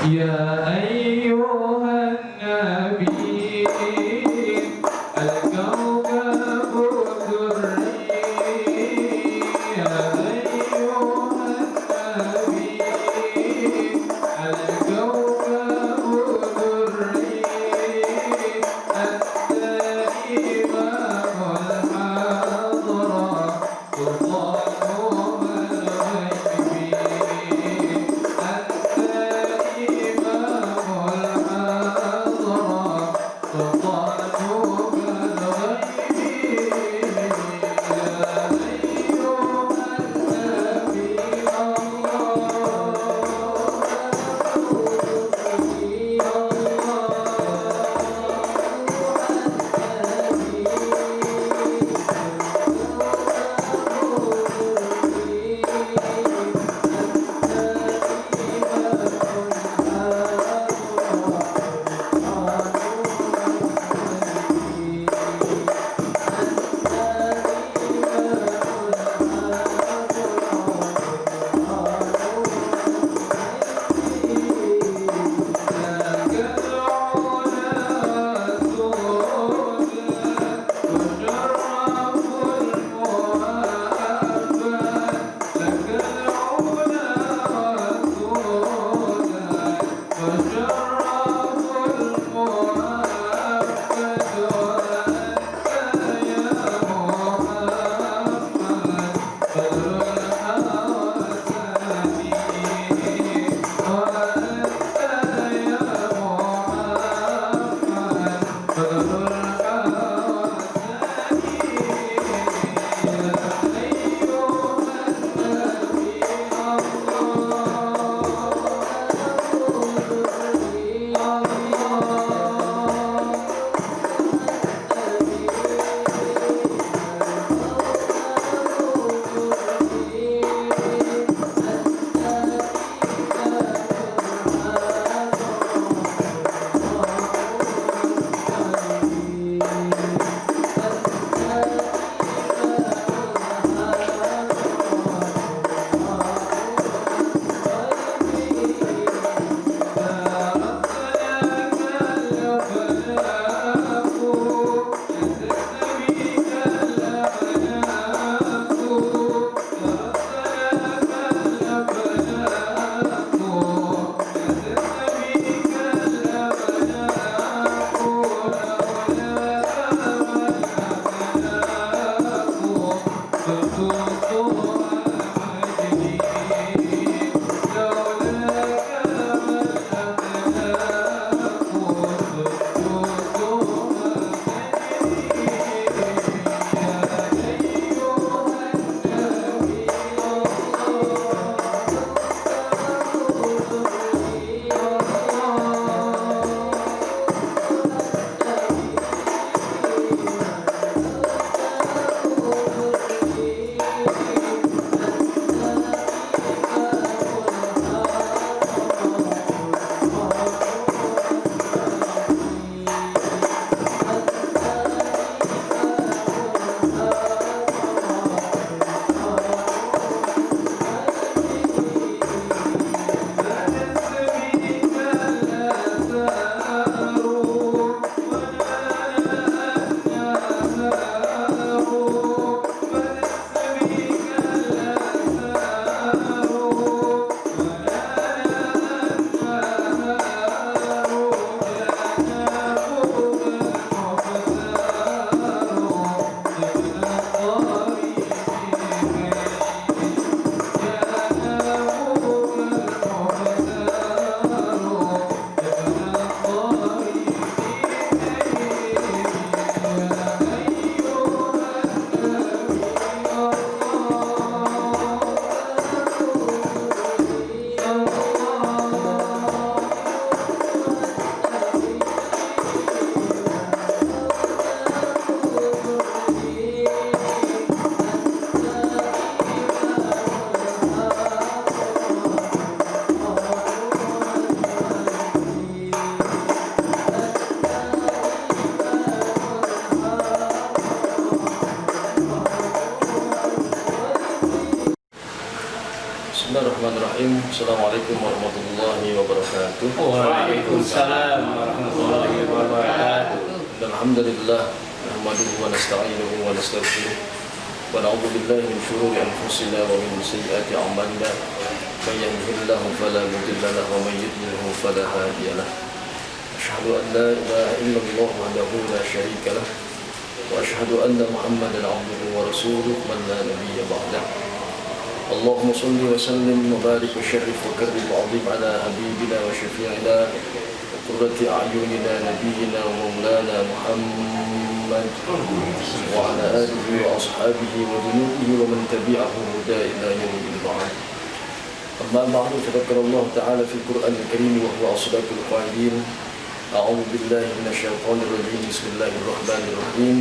يا أيها النبي الكوكب الدري يا أيها النبي الكوكب الدري أنت إمام الحضرة سلطان الغيب أنت إمام الحضرة سلطان الغيب يا أيها النبي Bismillahirrahmanirrahim. Assalamualaikum warahmatullahi wabarakatuh. Waalaikumsalam warahmatullahi wabarakatuh. Alhamdulillah, nahmaduhu wa nasta'inuhu wa nastaghfiruh wa na'udzu billahi min shururi anfusina wa min sayyiati a'malina. May yahdihillahu fala mudilla lahu wa may yudlilhu fala hadiya lahu. Asyhadu an la ilaha illallah wahdahu la syarika lahu wa asyhadu anna Muhammadan 'abduhu wa rasuluhu man la nabiyya ba'dahu. اللهم صل وسلم وبارك وشرف وكرم وعظم على حبيبنا وشفيعنا وقرة أعيننا نبينا ومولانا محمد وعلى آله وأصحابه وجنوده ومن تبعه هدى إلى يوم البعث. أما بعد فذكر الله تعالى في القرآن الكريم وهو أصدق القائلين أعوذ بالله من الشيطان الرجيم بسم الله الرحمن الرحيم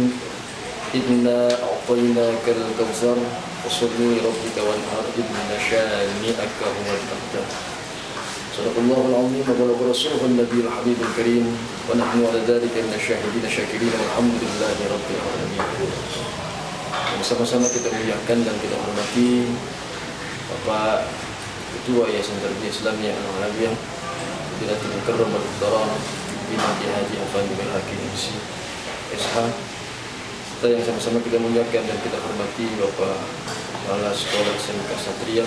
إنا أعطيناك الكوثر فصل لربك وانحر إن شانئك هو الأبتر. صدق الله العظيم وبلغ رسوله النبي الحبيب الكريم ونحن على ذلك من الشاهدين الشاكرين والحمد لله رب العالمين. Bersama-sama kita muliakan dan kita hormati Bapak Ketua Yayasan Tarbiyah Islamiyah Al-Alawiyah Bilatul Mukarram Al-Muhtaram Binti Haji Afandi Baihaqi MC SH, serta yang sama-sama kita muliakan dan kita hormati Bapak Kepala Sekolah SMK Satria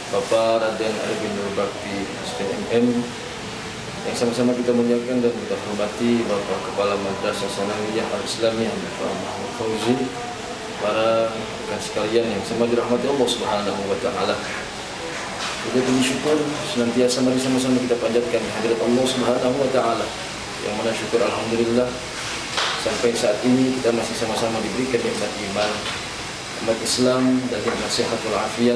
Bapak Raden Arifin Nur Bakti STMM, yang sama-sama kita muliakan dan kita hormati Bapak Kepala Madrasah Sanawiyah Al-Islamiyah Bapak Muhammad Fauzi, para rekan sekalian yang sama dirahmati Allah Subhanahu wa taala. Kita bersyukur senantiasa mari sama-sama kita panjatkan hadirat Allah Subhanahu wa taala, yang mana syukur alhamdulillah sampai saat ini kita masih sama-sama diberikan nikmat iman, nikmat Islam dan nikmat sehat walafiat,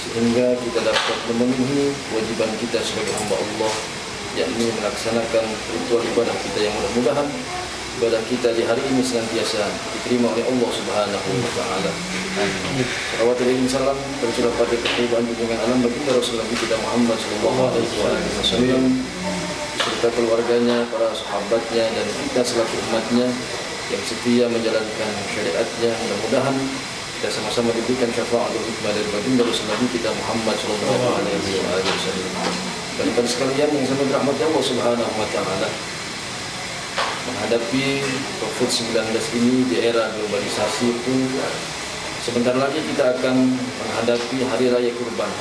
sehingga kita dapat memenuhi kewajiban kita sebagai hamba Allah, yakni melaksanakan ritual ibadah kita yang mudah-mudahan ibadah kita di hari ini senantiasa diterima oleh Allah Subhanahu wa taala. Salawat dan salam tercurah pada keturunan junjungan alam baginda Rasulullah kita Muhammad sallallahu alaihi wasallam serta keluarganya, para sahabatnya dan kita selaku umatnya yang setia menjalankan syariatnya. Mudah-mudahan kita sama-sama diberikan syafaatul hikmah dari baginda Rasulullah kita Muhammad sallallahu alaihi wasallam. Dan pada sekalian yang sama dirahmati Allah Subhanahu wa taala, menghadapi COVID-19 ini di era globalisasi itu, sebentar lagi kita akan menghadapi Hari Raya Kurban.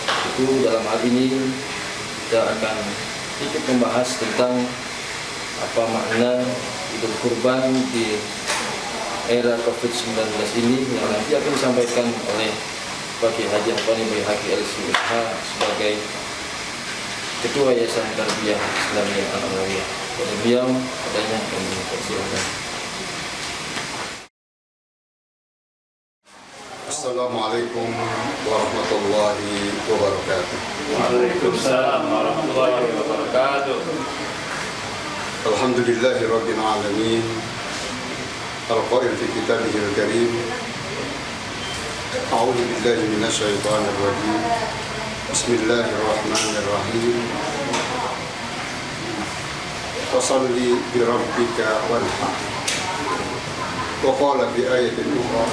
Itu dalam hal ini kita akan sedikit membahas tentang apa makna Idul Kurban di era COVID-19 ini, yang nanti akan disampaikan oleh Pak Kiai Haji Afandi Baihaqi LCSH sebagai Ketua Yayasan Tarbiyah Islamiyah Al-Alawiyah. Pada beliau adanya kami persilakan. Assalamualaikum warahmatullahi wabarakatuh. Waalaikumsalam warahmatullahi wabarakatuh. Alhamdulillahi rabbil alamin. Al-qail fi kitabihil karim. A'udzu billahi minasy syaithanir rajim. Bismillahirrahmanirrahim. Fashalli bi rabbika wanhar. Wa qala fi ayatin ukhra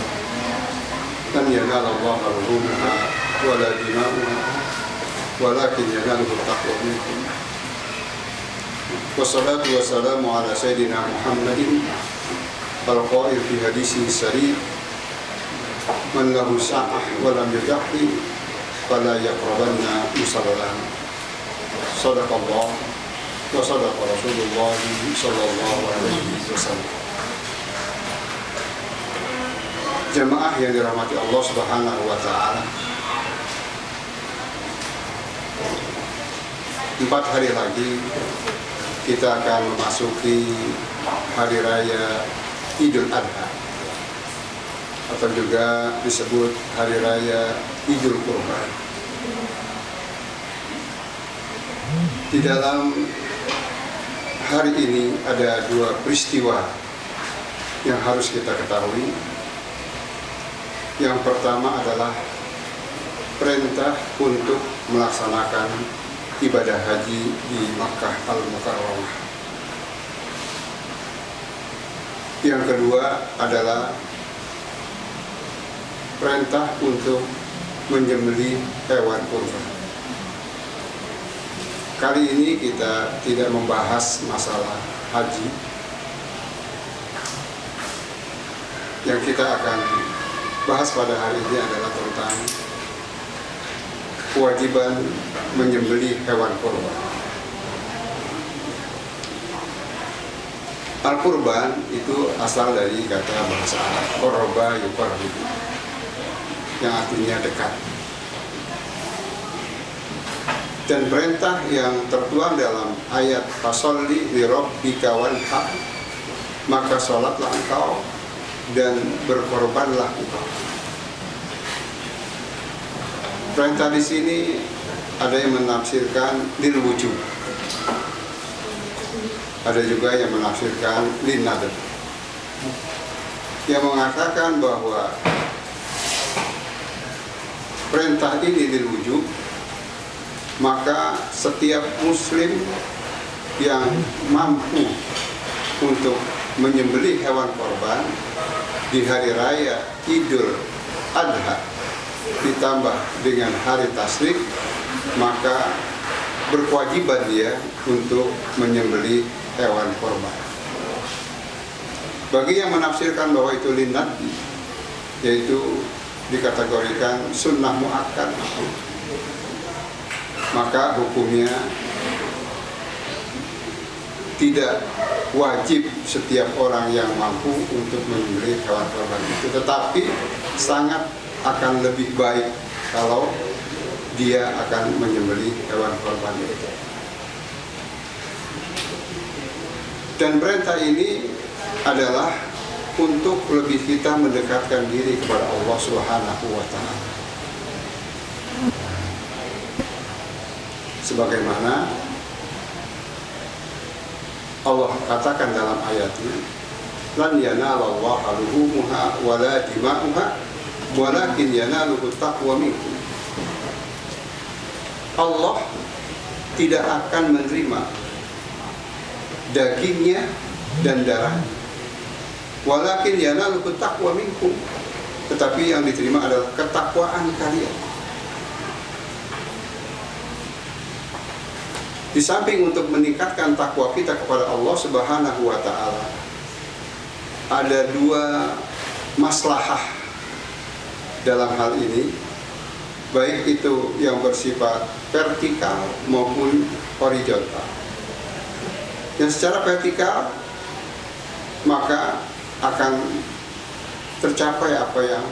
lan yanala Allaha luhumuha wa la dima'uha walakin yanaluhu taqwa minkum. Wassalatu wassalamu ala sayyidina Muhammadin al-qail fi hadisi sarih man lahu sa'ah wa lam yudhi fala yaqrabanna musallana. Sadaqallah wa sadaqa Rasulullah sallallahu alaihi wasallam. Jemaah yang dirahmati Allah Subhanahu wa taala, 4 hari lagi kita akan memasuki Hari Raya Idul Adha, atau juga disebut Hari Raya Idul Kurban. Di dalam hari ini ada 2 peristiwa yang harus kita ketahui. Yang pertama adalah perintah untuk melaksanakan ibadah haji di Makkah Al-Mukarramah. Yang kedua adalah perintah untuk menyembelih hewan kurban. Kali ini kita tidak membahas masalah haji. Yang kita akan bahas pada hari ini adalah tentang kewajiban menyembelih hewan kurban. Al-kurban itu asal dari kata bahasa Arab qurba yuqarrib, yang artinya dekat. Dan perintah yang tertuang dalam ayat fasolli li rabbika wanhar, maka sholatlah engkau dan berkorbanlah engkau. Perintah di sini ada yang menafsirkan lil wujub, ada juga yang menafsirkan lin nadab, yang mengatakan bahwa perintah ini lil wujub, maka setiap muslim yang mampu untuk menyembelih hewan korban di hari raya Idul Adha ditambah dengan hari tasyrik, maka berkewajiban dia untuk menyembelih hewan korban. Bagi yang menafsirkan bahwa itu linnat, yaitu dikategorikan sunnah muakkad, maka hukumnya tidak wajib setiap orang yang mampu untuk menyembelih hewan korban itu, tetapi sangat akan lebih baik kalau dia akan menyembelih hewan korban itu. Dan perintah ini adalah untuk lebih kita mendekatkan diri kepada Allah Subhanahu wa Ta'ala. Sebagaimana Allah katakan dalam ayatnya, lan yanalallaha luhumuha wala dima'uha walakin yanaluhu taqwa minkum. Allah tidak akan menerima dagingnya dan darahnya, walakin yanaluhu taqwa minkum, tetapi yang diterima adalah ketakwaan kalian. Di samping untuk meningkatkan takwa kita kepada Allah Subhanahu wa Ta'ala, ada dua maslahah dalam hal ini, baik itu yang bersifat vertikal maupun horizontal. Yang secara vertikal, maka akan tercapai apa yang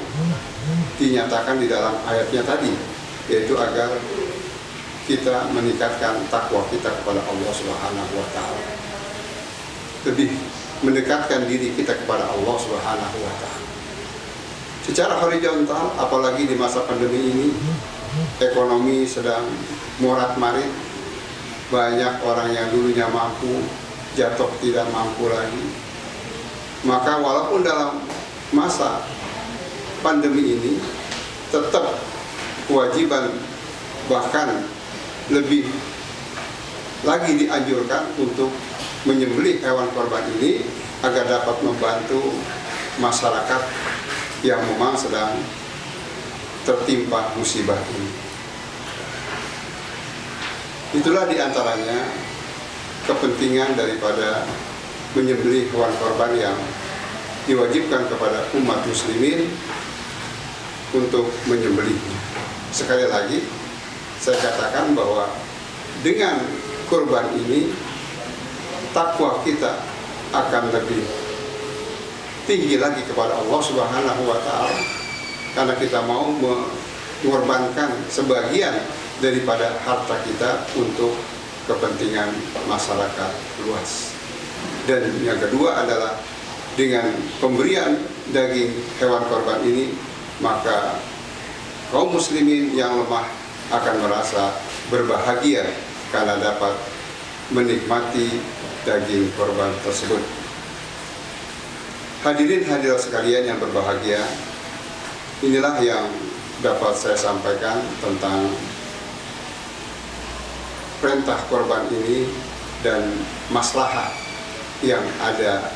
dinyatakan di dalam ayatnya tadi, yaitu agar kita meningkatkan takwa kita kepada Allah Subhanahu wa Ta'ala, lebih mendekatkan diri kita kepada Allah Subhanahu wa Ta'ala. Secara horizontal, apalagi di masa pandemi ini, ekonomi sedang morat-marit, banyak orang yang dulunya mampu jatuh tidak mampu lagi. Maka walaupun dalam masa pandemi ini tetap kewajiban, bahkan lebih lagi dianjurkan untuk menyembelih hewan korban ini agar dapat membantu masyarakat yang memang sedang tertimpa musibah ini. Itulah diantaranya kepentingan daripada menyembelih hewan korban yang diwajibkan kepada umat muslimin untuk menyembelihnya. Sekali lagi saya katakan bahwa dengan kurban ini takwa kita akan lebih tinggi lagi kepada Allah Subhanahu wa Ta'ala, karena kita mau mengorbankan sebagian daripada harta kita untuk kepentingan masyarakat luas. Dan yang kedua adalah dengan pemberian daging hewan korban ini, maka kaum muslimin yang lemah akan merasa berbahagia karena dapat menikmati daging korban tersebut. Hadirin hadirat sekalian yang berbahagia, inilah yang dapat saya sampaikan tentang perintah korban ini dan maslahah yang ada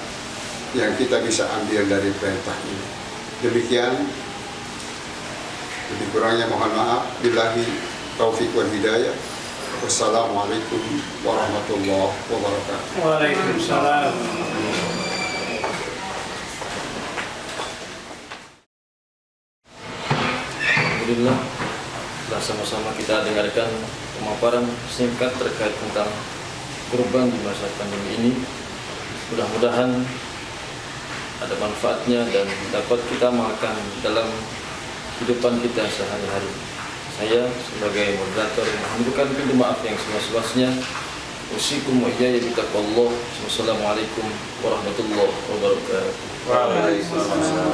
yang kita bisa ambil dari perintah ini. Demikian Lebih kurangnya mohon maaf. Billahi taufiq wal hidayah. Wassalamualaikum warahmatullahi wabarakatuh. Waalaikumsalam. Alhamdulillah, telah sama-sama kita dengarkan pemaparan singkat terkait tentang kurban di masa pandemi ini. Mudah-mudahan ada manfaatnya dan dapat kita makan dalam kehidupan kita sehari-hari. Saya sebagai moderator menunjukkan pintu maaf yang seluas-luasnya. Usikum wa iyaya bitaqwallah. Wassalamualaikum warahmatullahi wabarakatuh. Waalaikumsalam.